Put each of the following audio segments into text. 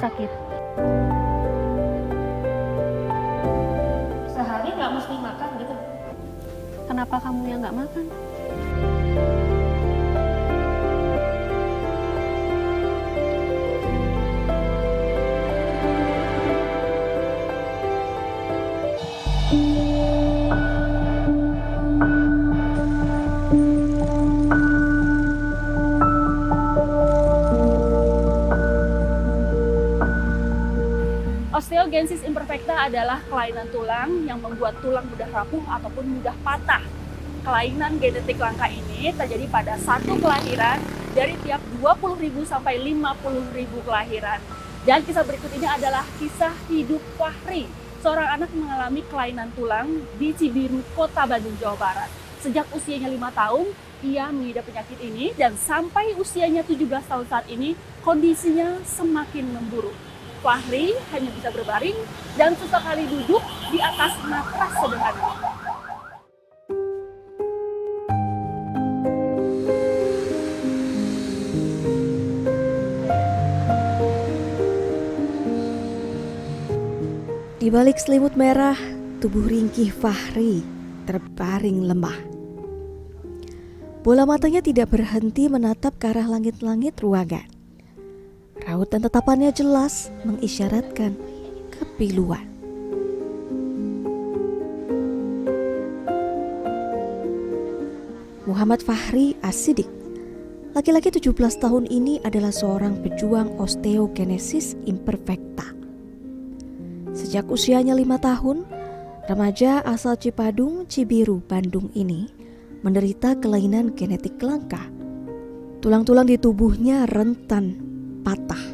sakit? Sehari nggak mesti makan gitu. Kenapa kamu yang nggak makan? Osteogenesis imperfecta adalah kelainan tulang yang membuat tulang mudah rapuh ataupun mudah patah. Kelainan genetik langka ini terjadi pada satu kelahiran dari tiap 20.000 sampai 50.000 kelahiran. Dan kisah berikut ini adalah kisah hidup Fahri, seorang anak mengalami kelainan tulang di Cibiru, Kota Bandung, Jawa Barat. Sejak usianya 5 tahun, ia mengidap penyakit ini dan sampai usianya 17 tahun saat ini, kondisinya semakin memburuk. Fahri hanya bisa berbaring dan sesekali duduk di atas matras sederhana. Di balik selimut merah, tubuh ringkih Fahri terbaring lemah. Bola matanya tidak berhenti menatap ke arah langit-langit ruangan. Raut dan tatapannya jelas mengisyaratkan kepiluan. Muhammad Fahri Asidik, laki-laki 17 tahun ini adalah seorang pejuang osteogenesis imperfecta. Sejak usianya 5 tahun, remaja asal Cipadung, Cibiru, Bandung ini menderita kelainan genetik langka. Tulang-tulang di tubuhnya rentan patah.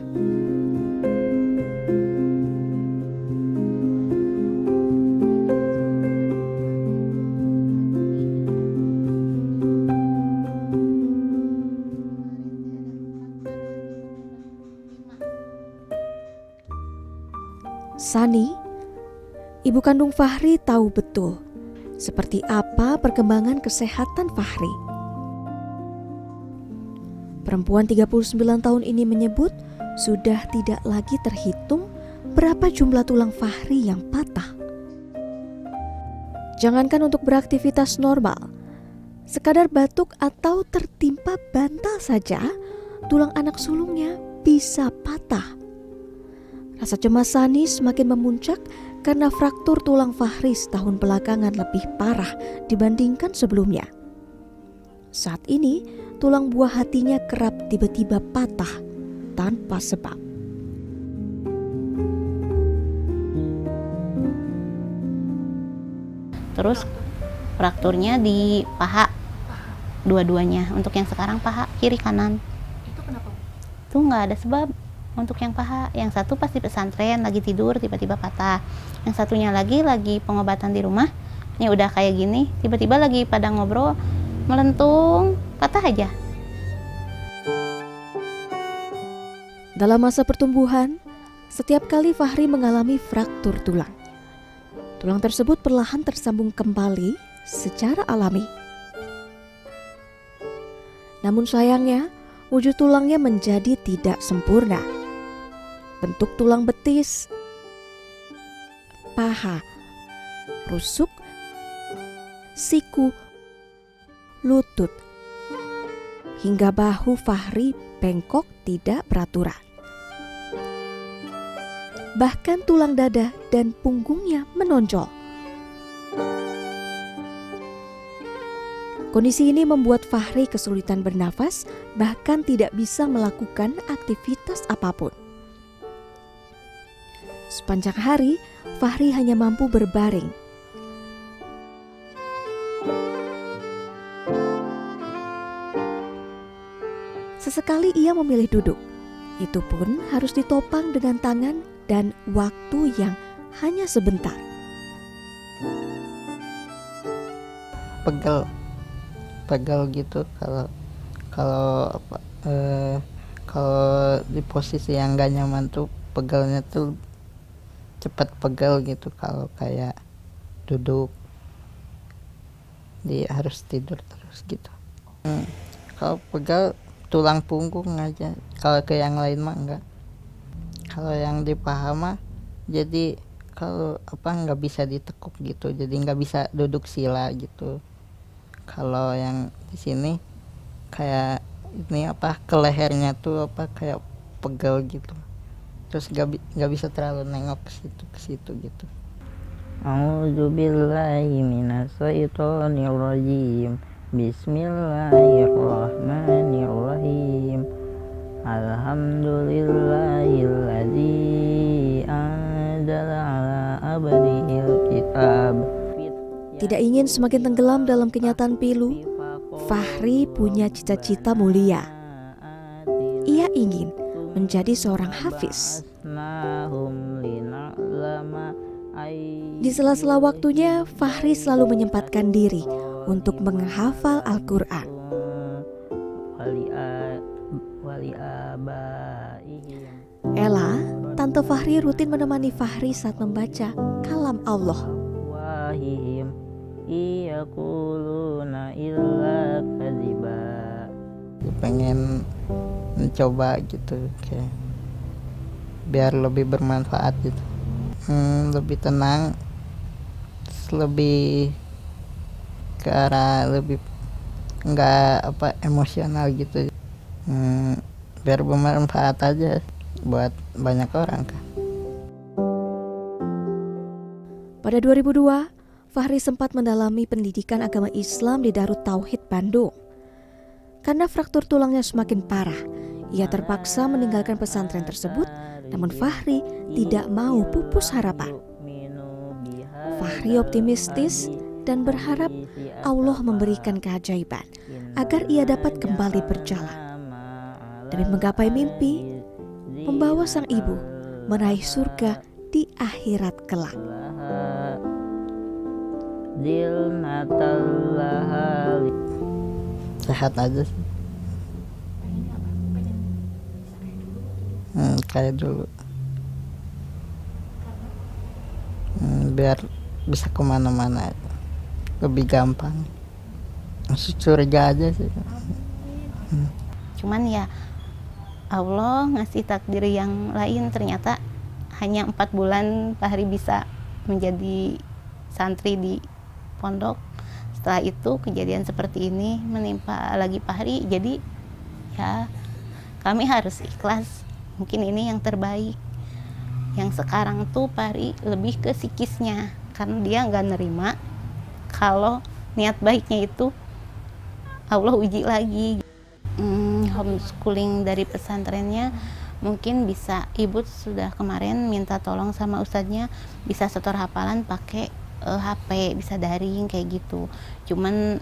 Sani, ibu kandung Fahri, tahu betul seperti apa perkembangan kesehatan Fahri. Perempuan 39 tahun ini menyebut sudah tidak lagi terhitung berapa jumlah tulang Fahri yang patah. Jangankan untuk beraktivitas normal, sekadar batuk atau tertimpa bantal saja, tulang anak sulungnya bisa patah. Rasa cemas Sani semakin memuncak karena fraktur tulang Fahri setahun belakangan lebih parah dibandingkan sebelumnya. Saat ini, tulang buah hatinya kerap tiba-tiba patah tanpa sebab. Terus frakturnya di paha dua-duanya. Untuk yang sekarang paha kiri kanan. Itu kenapa? Itu nggak ada sebab. Untuk yang paha, yang satu pas di pesantren lagi tidur tiba-tiba patah. Yang satunya lagi pengobatan di rumah. Ini udah kayak gini, tiba-tiba lagi pada ngobrol melentung, patah aja. Dalam masa pertumbuhan, setiap kali Fahri mengalami fraktur tulang, tulang tersebut perlahan tersambung kembali secara alami. Namun sayangnya, wujud tulangnya menjadi tidak sempurna. Bentuk tulang betis, paha, rusuk, siku, lutut, hingga bahu Fahri bengkok tidak beraturan. Bahkan tulang dada dan punggungnya menonjol. Kondisi ini membuat Fahri kesulitan bernafas, bahkan tidak bisa melakukan aktivitas apapun. Sepanjang hari, Fahri hanya mampu berbaring. Sesekali ia memilih duduk. Itu pun harus ditopang dengan tangan dan waktu yang hanya sebentar. Pegel gitu kalau di posisi yang gak nyaman tuh pegelnya tuh cepat pegel gitu. Kalau kayak duduk harus tidur terus gitu. Kalau pegel tulang punggung aja, kalau ke yang lain mah enggak. Kalau yang di paha mah jadi kalau nggak bisa ditekuk gitu, jadi nggak bisa duduk sila gitu. Kalau yang di sini kayak ini ke lehernya tuh kayak pegel gitu, terus nggak bisa terlalu nengok ke situ gitu. A'udzubillahi minasyaitonirrajim. Bismillahirrahmanirrahim. Alhamdulillahilladzi anzala ala abdihil kitab. Tidak ingin semakin tenggelam dalam kenyataan pilu, Fahri punya cita-cita mulia. Ia ingin menjadi seorang hafiz. Di sela-sela waktunya, Fahri selalu menyempatkan diri untuk menghafal Al-Quran. Ella, tante Fahri rutin menemani Fahri saat membaca kalam Allah. Pengen mencoba gitu, kayak biar lebih bermanfaat gitu. Lebih tenang, lebih ke arah lebih nggak emosional gitu. Biar bermanfaat aja buat banyak orang kan. Pada 2002, Fahri sempat mendalami pendidikan agama Islam di Darut Tauhid Bandung. Karena fraktur tulangnya semakin parah, ia terpaksa meninggalkan pesantren tersebut. Namun Fahri tidak mau pupus harapan. Fahri optimistis dan berharap Allah memberikan keajaiban agar ia dapat kembali berjalan demi menggapai mimpi, membawa sang ibu meraih surga di akhirat kelak. Sehat aja sih. Kayak dulu. Biar bisa kemana-mana, lebih gampang. Masuk surga aja sih. Cuman ya Allah ngasih takdir yang lain, ternyata hanya 4 bulan Fahri bisa menjadi santri di pondok. Setelah itu kejadian seperti ini menimpa lagi Fahri, jadi ya kami harus ikhlas. Mungkin ini yang terbaik. Yang sekarang tuh Fahri lebih ke psikisnya, karena dia nggak nerima kalau niat baiknya itu Allah uji lagi. Homeschooling dari pesantrennya mungkin bisa, ibu sudah kemarin minta tolong sama ustadznya bisa setor hafalan pakai HP, bisa daring kayak gitu. Cuman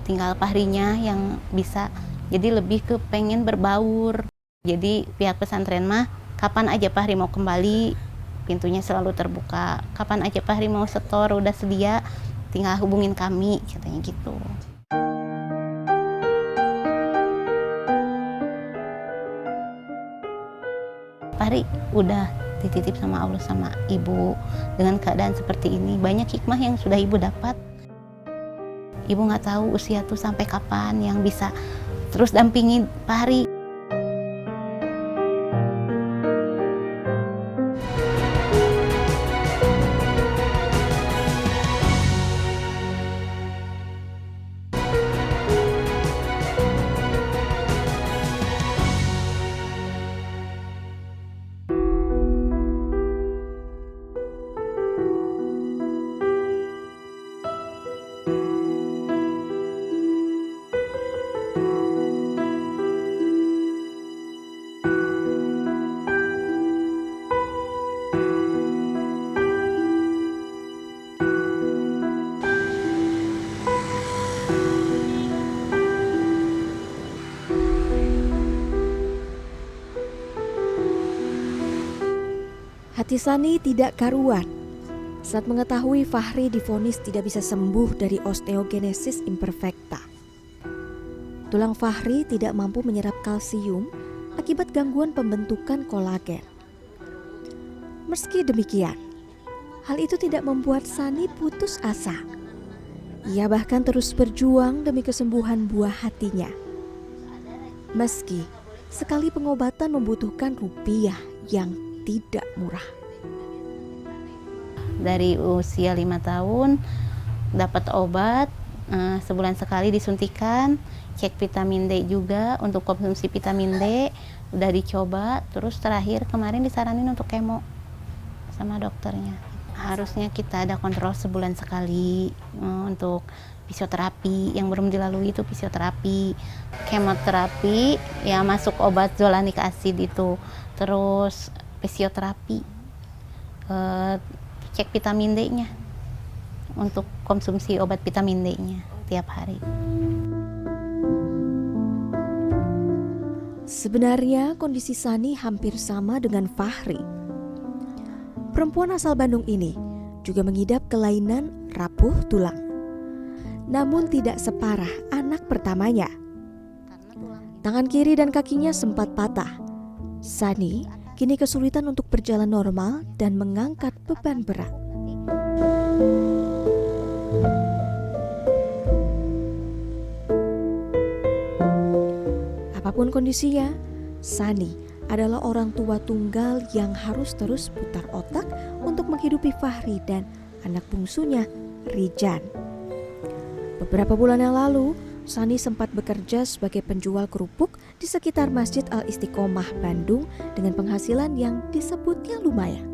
tinggal Fahrinya yang bisa, jadi lebih ke pengen berbaur. Jadi pihak pesantren mah kapan aja Fahri mau kembali, pintunya selalu terbuka. Kapan aja Fahri mau setor udah sedia, tinggal hubungin kami, katanya gitu. Fahri udah dititip sama Allah sama ibu dengan keadaan seperti ini. Banyak hikmah yang sudah ibu dapat. Ibu nggak tahu usia tuh sampai kapan yang bisa terus dampingi Fahri. Hati Sani tidak karuan saat mengetahui Fahri divonis tidak bisa sembuh dari osteogenesis imperfecta. Tulang Fahri tidak mampu menyerap kalsium akibat gangguan pembentukan kolagen. Meski demikian, hal itu tidak membuat Sani putus asa. Ia bahkan terus berjuang demi kesembuhan buah hatinya. Meski sekali pengobatan membutuhkan rupiah yang tidak murah. Dari usia 5 tahun dapat obat, sebulan sekali disuntikan, cek vitamin D juga untuk konsumsi vitamin D udah dicoba, terus terakhir kemarin disaranin untuk kemo sama dokternya. Harusnya kita ada kontrol sebulan sekali untuk fisioterapi, yang belum dilalui itu fisioterapi, kemoterapi, ya masuk obat zolanik acid itu, terus fisioterapi, cek vitamin D-nya untuk konsumsi obat vitamin D-nya tiap hari. Sebenarnya kondisi Sani hampir sama dengan Fahri. Perempuan asal Bandung ini juga mengidap kelainan rapuh tulang. Namun tidak separah anak pertamanya. Tangan kiri dan kakinya sempat patah. Sani kini kesulitan untuk berjalan normal dan mengangkat beban berat. Apapun kondisinya, Sani adalah orang tua tunggal yang harus terus putar otak untuk menghidupi Fahri dan anak bungsunya, Rijan. Beberapa bulan yang lalu, Sani sempat bekerja sebagai penjual kerupuk di sekitar Masjid Al-Istiqomah Bandung dengan penghasilan yang disebutnya lumayan.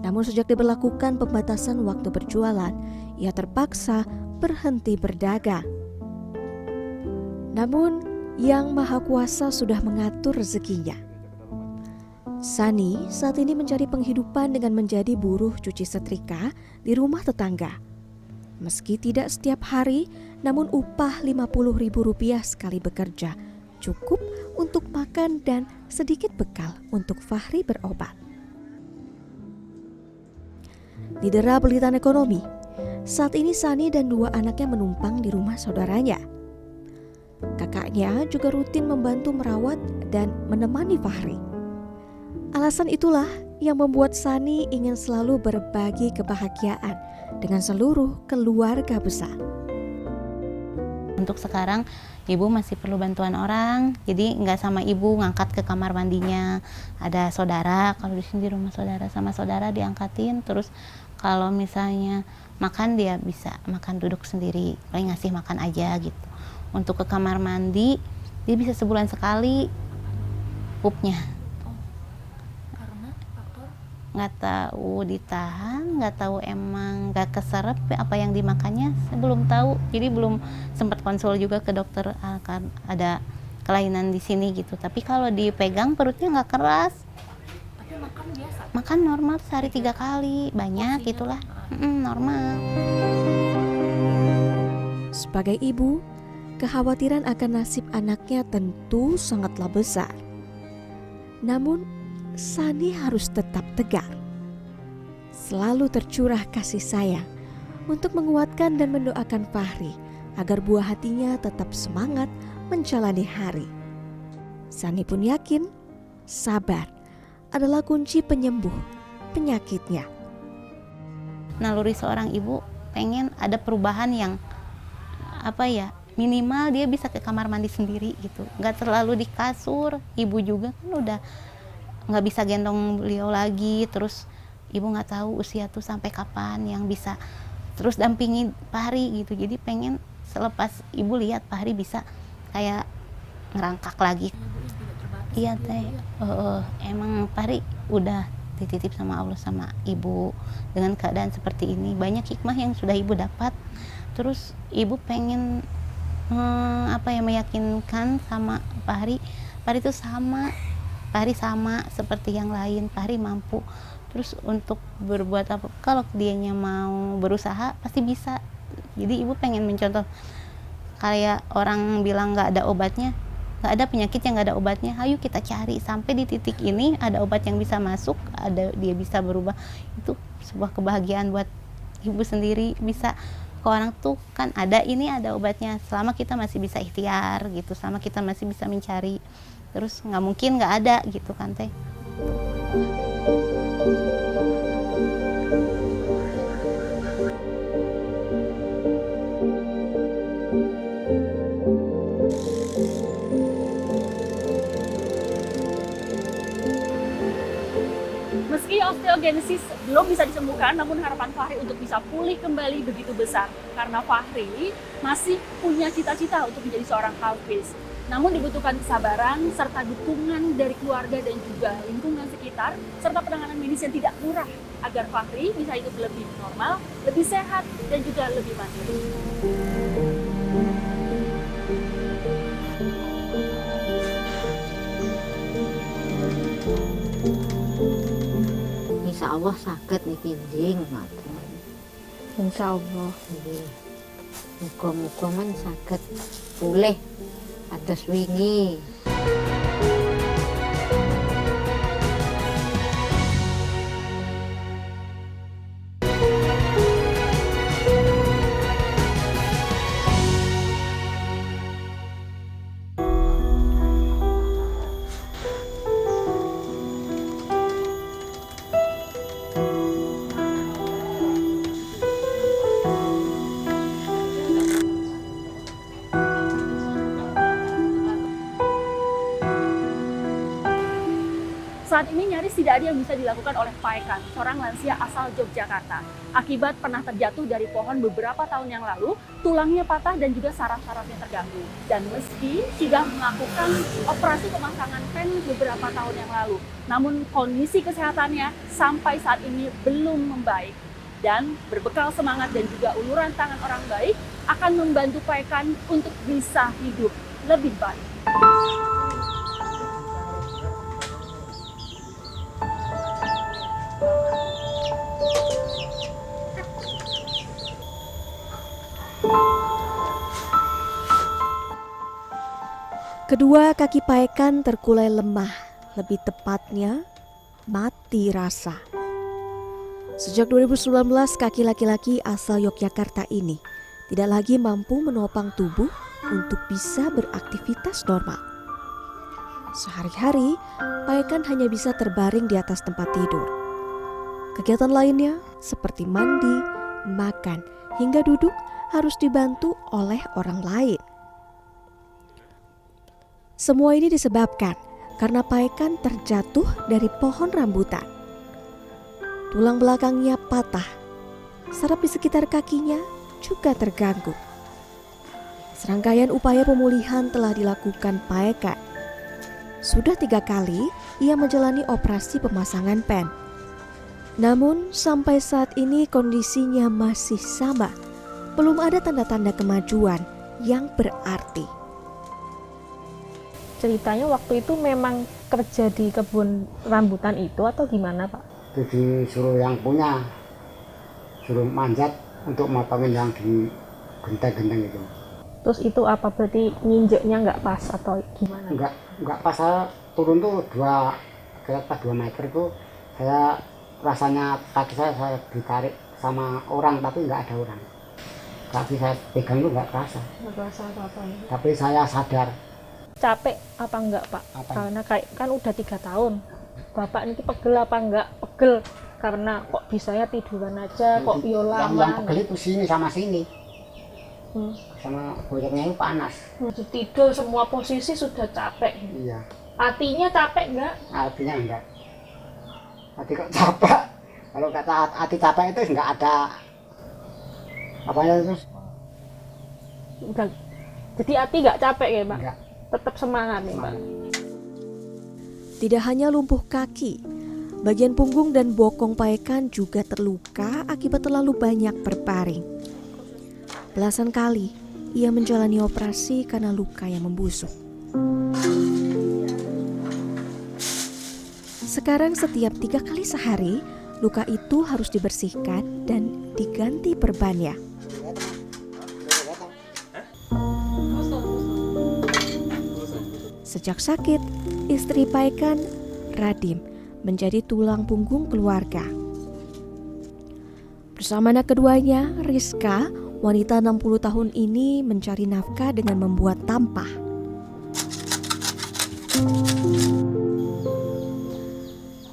Namun sejak diberlakukan pembatasan waktu berjualan, ia terpaksa berhenti berdagang. Namun, Yang Maha Kuasa sudah mengatur rezekinya. Sani saat ini mencari penghidupan dengan menjadi buruh cuci setrika di rumah tetangga. Meski tidak setiap hari, namun upah Rp50.000 sekali bekerja cukup untuk makan dan sedikit bekal untuk Fahri berobat. Didera belitan ekonomi, saat ini Sani dan 2 anaknya menumpang di rumah saudaranya. Kakaknya juga rutin membantu merawat dan menemani Fahri. Alasan itulah yang membuat Sani ingin selalu berbagi kebahagiaan dengan seluruh keluarga besar. Untuk sekarang ibu masih perlu bantuan orang, jadi nggak sama ibu ngangkat ke kamar mandinya. Ada saudara, kalau di sini di rumah saudara sama saudara diangkatin. Terus kalau misalnya makan dia bisa makan duduk sendiri, paling ngasih makan aja gitu. Untuk ke kamar mandi dia bisa sebulan sekali pupnya. Karena faktor Nggak tahu ditahan, nggak tahu emang nggak keserap apa yang dimakannya, saya belum tahu. Jadi belum sempat konsul juga ke dokter akan ada kelainan di sini gitu. Tapi kalau dipegang perutnya nggak keras. tapi makan biasa. Makan normal sehari 3 kali, banyak itulah, normal. Sebagai ibu, kekhawatiran akan nasib anaknya tentu sangatlah besar. Namun, Sani harus tetap tegar. Selalu tercurah kasih sayang untuk menguatkan dan mendoakan Fahri agar buah hatinya tetap semangat menjalani hari. Sani pun yakin sabar adalah kunci penyembuh penyakitnya. Naluri seorang ibu pengen ada perubahan yang minimal dia bisa ke kamar mandi sendiri gitu, nggak terlalu di kasur. Ibu juga kan udah nggak bisa gendong beliau lagi, terus ibu nggak tahu usia tuh sampai kapan yang bisa terus dampingi Fahri gitu. Jadi pengen selepas ibu lihat Fahri bisa kayak ngerangkak lagi. Iya teh, emang Fahri udah dititip sama Allah sama ibu dengan keadaan seperti ini. Banyak hikmah yang sudah ibu dapat. Terus ibu pengen meyakinkan sama Fahri itu Fahri sama seperti yang lain, Fahri mampu. Terus untuk berbuat apa, kalau dianya mau berusaha pasti bisa. Jadi ibu pengen mencontoh, kayak orang bilang nggak ada obatnya, nggak ada penyakit yang nggak ada obatnya. Ayo kita cari sampai di titik ini ada obat yang bisa masuk, dia bisa berubah. Itu sebuah kebahagiaan buat ibu sendiri. Bisa ke orang tuh kan ada obatnya, selama kita masih bisa ikhtiar gitu, selama kita masih bisa mencari. Terus nggak mungkin nggak ada gitu kan teh. osteogenesis belum bisa disembuhkan, namun harapan Fahri untuk bisa pulih kembali begitu besar. Karena Fahri masih punya cita-cita untuk menjadi seorang hafiz. Namun dibutuhkan kesabaran serta dukungan dari keluarga dan juga lingkungan sekitar, serta penanganan medis yang tidak murah, agar Fahri bisa hidup lebih normal, lebih sehat, dan juga lebih mandiri. Insya Allah sakit nih pinjing Insya Allah. muka-muka man sakit pulih atas wingi. Saat ini nyaris tidak ada yang bisa dilakukan oleh Pak Ekan, seorang lansia asal Yogyakarta. Akibat pernah terjatuh dari pohon beberapa tahun yang lalu, tulangnya patah dan juga saraf-sarafnya terganggu. Dan meski sudah melakukan operasi pemasangan pen beberapa tahun yang lalu, namun kondisi kesehatannya sampai saat ini belum membaik. Dan berbekal semangat dan juga uluran tangan orang baik, akan membantu Pak Ekan untuk bisa hidup lebih baik. Kedua kaki Pak Ekan terkulai lemah, lebih tepatnya mati rasa. Sejak 2019, kaki laki-laki asal Yogyakarta ini tidak lagi mampu menopang tubuh untuk bisa beraktivitas normal. Sehari-hari, Pak Ekan hanya bisa terbaring di atas tempat tidur. Kegiatan lainnya seperti mandi, makan, hingga duduk harus dibantu oleh orang lain. Semua ini disebabkan karena Pak Ekan terjatuh dari pohon rambutan. Tulang belakangnya patah, saraf di sekitar kakinya juga terganggu. Serangkaian upaya pemulihan telah dilakukan Pak Ekan. Sudah 3 kali ia menjalani operasi pemasangan pen. Namun sampai saat ini kondisinya masih sama. Belum ada tanda-tanda kemajuan yang berarti. Ceritanya waktu itu memang kerja di kebun rambutan itu atau gimana, Pak? Itu disuruh yang punya, suruh manjat untuk motongin yang di genteng-genteng itu. Terus itu apa berarti nginjeknya nggak pas atau gimana? Enggak pas, saya turun tuh kira 2 meter itu, saya rasanya kaki saya ditarik sama orang tapi nggak ada orang. Kaki saya pegang itu nggak kerasa. Nggak kerasa apa-apa. Tapi saya sadar. Capek apa enggak, Pak? Apa? Karena kayak kan udah 3 tahun. Bapak ini pegel apa enggak? Pegel karena kok bisanya tiduran aja, kok yo Yang lama. pegel itu sini sama sini. Sama boyoknya itu panas. Tidur semua posisi sudah capek. Iya. Hatinya capek enggak? Artinya enggak. Hati kok capek. Kalau kata hati capek itu enggak ada apanya terus. Udah. Jadi hati enggak capek ya, Pak? Enggak. Tetap semangat nih, Pak. Tidak hanya lumpuh kaki, bagian punggung dan bokong Pak Ekan juga terluka akibat terlalu banyak berbaring. Belasan kali ia menjalani operasi karena luka yang membusuk. Sekarang setiap 3 kali sehari, luka itu harus dibersihkan dan diganti perbannya. Sejak sakit, istri Pak Ekan, Radim, menjadi tulang punggung keluarga. Bersama anak keduanya, Rizka, wanita 60 tahun ini mencari nafkah dengan membuat tampah.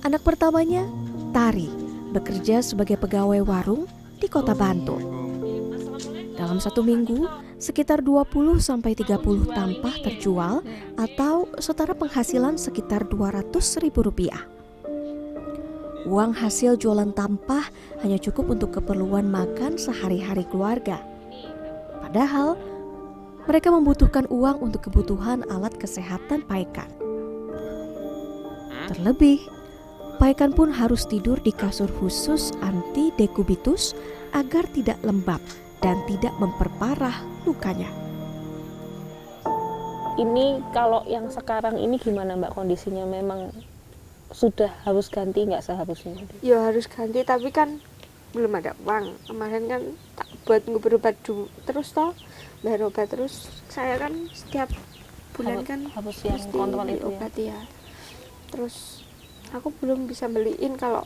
Anak pertamanya, Tari, bekerja sebagai pegawai warung di Kota Bantul. Dalam 1 minggu, sekitar 20-30 tampah terjual atau setara penghasilan sekitar Rp200.000. Uang hasil jualan tampah hanya cukup untuk keperluan makan sehari-hari keluarga. Padahal mereka membutuhkan uang untuk kebutuhan alat kesehatan Paikan. Terlebih, Paikan pun harus tidur di kasur khusus anti dekubitus agar tidak lembab dan tidak memperparah lukanya. Ini kalau yang sekarang ini gimana Mbak kondisinya, memang sudah harus ganti nggak seharusnya? Ya harus ganti, tapi kan belum ada uang. Kemarin kan tak buat berobat terus toh, bayar obat terus. Saya kan setiap bulan kan harus yang mesti kontrol beli itu obat ya. Terus aku belum bisa beliin kalau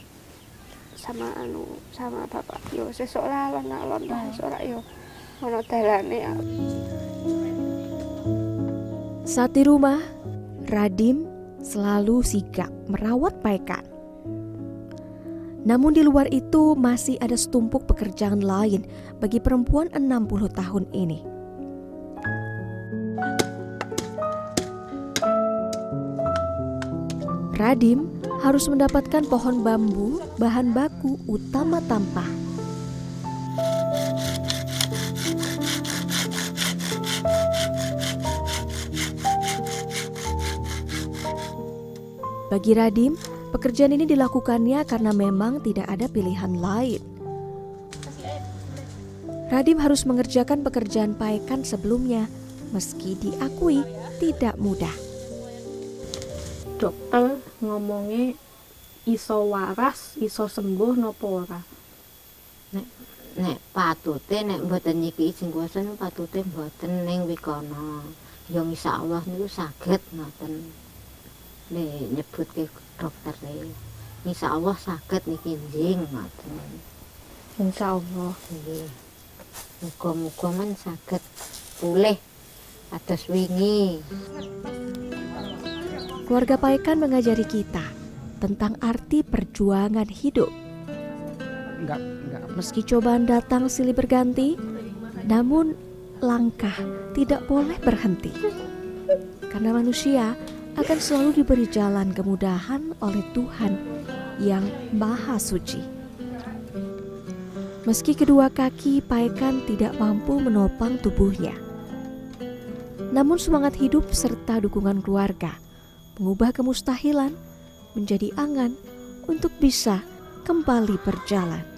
sama bapak. Yo sesuk lah alon-alon lah ora yo ono dalane ya. Saat di rumah, Radim selalu sigap merawat Paikan. Namun di luar itu masih ada setumpuk pekerjaan lain bagi perempuan 60 tahun ini. Radim harus mendapatkan pohon bambu bahan baku utama tampah. Bagi Radim, pekerjaan ini dilakukannya karena memang tidak ada pilihan lain. Radim harus mengerjakan pekerjaan Paikan sebelumnya, meski diakui tidak mudah. Dokter ngomongnya iso waras, iso sembuh nopo ora? Nek patute nek mboten nyiki izin kuasa niku patute mboten ning wikono. Ya insyaallah niku saged ngoten. Nek nyebut ke dokter insyaallah saged niki njing ngoten. Insyaallah. Nggih. Muga-muga men saged pulih atus wingi. Keluarga Paikan mengajari kita tentang arti perjuangan hidup. Enggak. Meski cobaan datang silih berganti, namun langkah tidak boleh berhenti. Karena manusia akan selalu diberi jalan kemudahan oleh Tuhan yang Maha Suci. Meski kedua kaki Paikan tidak mampu menopang tubuhnya, namun semangat hidup serta dukungan keluarga mengubah kemustahilan menjadi angan untuk bisa kembali berjalan.